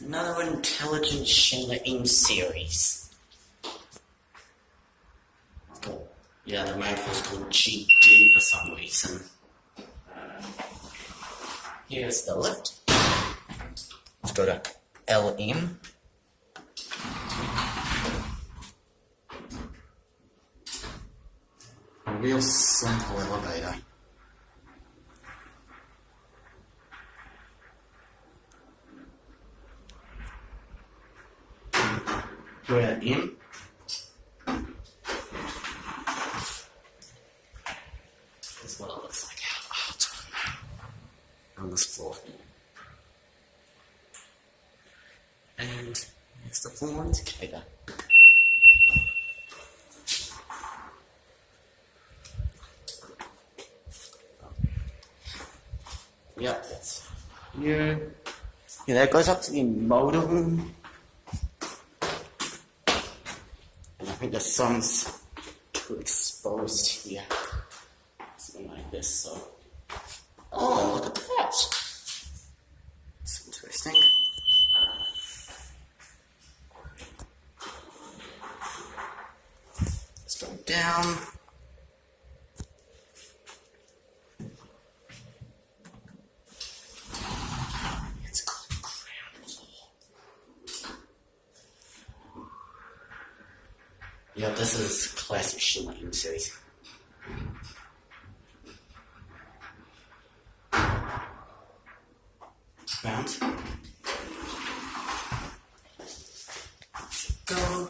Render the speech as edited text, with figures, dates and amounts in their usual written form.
Another intelligent Schindler in series. Oh, yeah, the manifold's called GD for some reason. Here's the lift. Let's go to LM. A real simple elevator. We're at M. Here's what it looks like out on this floor. And here's the floor indicator. Yep, that's here. Yeah, that goes up to the motor room. And I think the sun's too exposed here. Something like this, so. Oh, look at that. That's interesting. Let's go down. It's called ground floor. Yeah, this is classic Schindler series. Round. Go.